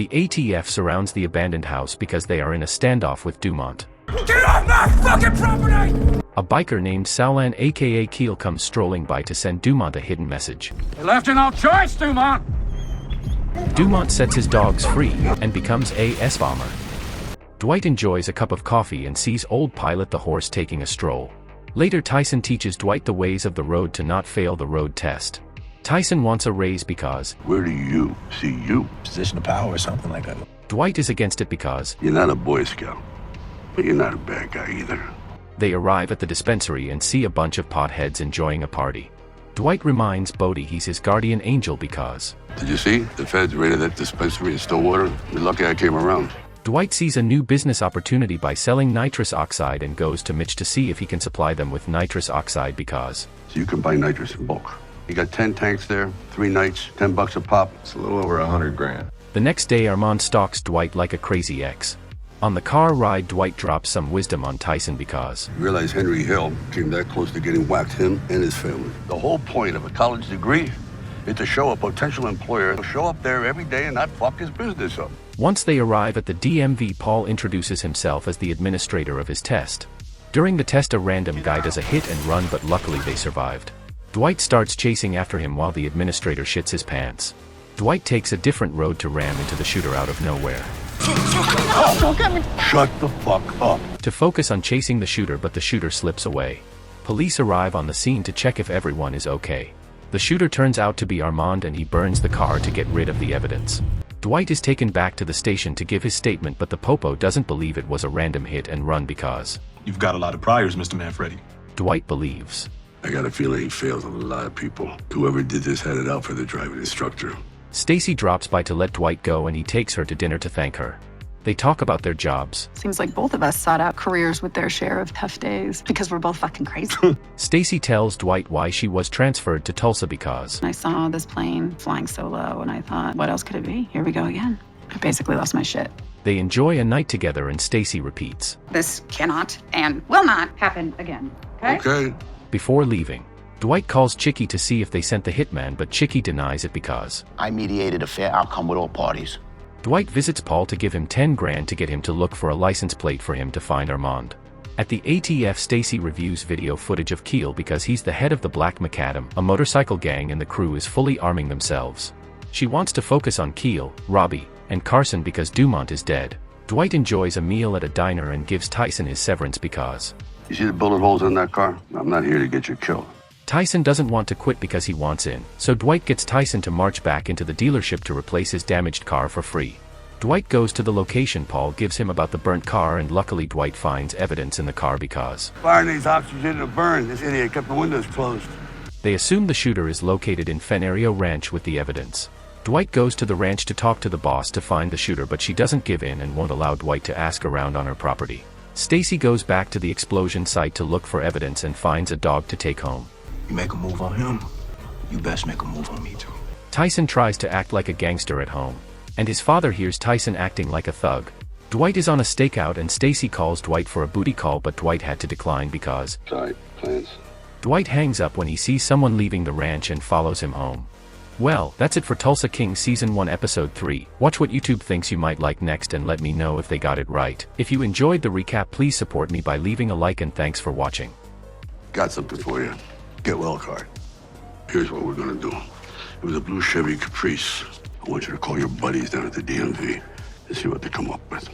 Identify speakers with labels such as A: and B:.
A: The ATF surrounds the abandoned house because they are in a standoff with Dumont.
B: Get off my fucking property!
A: A biker named Saulan aka Keel comes strolling by to send Dumont a hidden message.
B: You left you no choice, Dumont!
A: Dumont sets his dogs free and becomes a S-bomber. Dwight enjoys a cup of coffee and sees old Pilot the horse taking a stroll. Later Tyson teaches Dwight the ways of the road to not fail the road test. Tyson wants a raise because
C: where do you see you?
D: Position of power or something like that.
A: Dwight is against it because
C: You're not a Boy Scout, but you're not a bad guy either.
A: They arrive at the dispensary and see a bunch of potheads enjoying a party. Dwight reminds Bodie he's his guardian angel because
C: Did you see? The feds raided that dispensary in Stillwater. You're lucky I came around.
A: Dwight sees a new business opportunity by selling nitrous oxide and goes to Mitch to see if he can supply them with nitrous oxide because
C: So you can buy nitrous in bulk. You got 10 tanks there, 3 nights, $10 a pop.
E: It's a little over $100,000.
A: The next day Armand stalks Dwight like a crazy ex. On the car ride Dwight drops some wisdom on Tyson because
C: You realize Henry Hill came that close to getting whacked, him and his family. The whole point of a college degree is to show a potential employer to show up there every day and not fuck his business up.
A: Once they arrive at the DMV, Paul introduces himself as the administrator of his test. During the test a random guy does a hit and run, but luckily they survived. Dwight starts chasing after him while the administrator shits his pants. Dwight takes a different road to ram into the shooter out of nowhere.
C: Shut the fuck up.
A: To focus on chasing the shooter, but the shooter slips away. Police arrive on the scene to check if everyone is okay. The shooter turns out to be Armand and he burns the car to get rid of the evidence. Dwight is taken back to the station to give his statement, but the popo doesn't believe it was a random hit and run because
D: You've got a lot of priors, Mr. Manfredi.
A: Dwight believes.
C: I got a feeling he failed a lot of people. Whoever did this had it out for the driving instructor.
A: Stacy drops by to let Dwight go and he takes her to dinner to thank her. They talk about their jobs.
F: Seems like both of us sought out careers with their share of tough days because we're both fucking crazy.
A: Stacy tells Dwight why she was transferred to Tulsa because
F: I saw this plane flying so low and I thought, what else could it be? Here we go again. I basically lost my shit.
A: they enjoy a night together and Stacy repeats.
F: This cannot and will not happen again.
C: Okay.
A: Before leaving, Dwight calls Chicky to see if they sent the hitman, but Chicky denies it because
G: I mediated a fair outcome with all parties.
A: Dwight visits Paul to give him 10 grand to get him to look for a license plate for him to find Armand. At the ATF, Stacy reviews video footage of Keel because he's the head of the Black Macadam, a motorcycle gang, and the crew is fully arming themselves. She wants to focus on Keel, Robbie, and Carson because Dumont is dead. Dwight enjoys a meal at a diner and gives Tyson his severance because
C: You see the bullet holes in that car? I'm not here to get you killed.
A: Tyson doesn't want to quit because he wants in, so Dwight gets Tyson to march back into the dealership to replace his damaged car for free. Dwight goes to the location Paul gives him about the burnt car, and luckily Dwight finds evidence in the car because
C: Fire needs oxygen to burn. This idiot kept the windows closed.
A: they assume the shooter is located in Fenario Ranch with the evidence. Dwight goes to the ranch to talk to the boss to find the shooter, but she doesn't give in and won't allow Dwight to ask around on her property. Stacy goes back to the explosion site to look for evidence and finds a dog to take home.
D: You make a move on him, you best make a move on me too.
A: Tyson tries to act like a gangster at home, and his father hears Tyson acting like a thug. Dwight is on a stakeout and Stacy calls Dwight for a booty call, but Dwight had to decline because
C: Sorry, plans.
A: Dwight hangs up when he sees someone leaving the ranch and follows him home. Well, that's it for Tulsa King Season 1 Episode 3. Watch what YouTube thinks you might like next and let me know if they got it right. If you enjoyed the recap, please support me by leaving a like, and thanks for watching.
C: Got something for you. Get well card. Here's what we're gonna do. It was a blue Chevy Caprice. I want you to call your buddies down at the DMV and see what they come up with.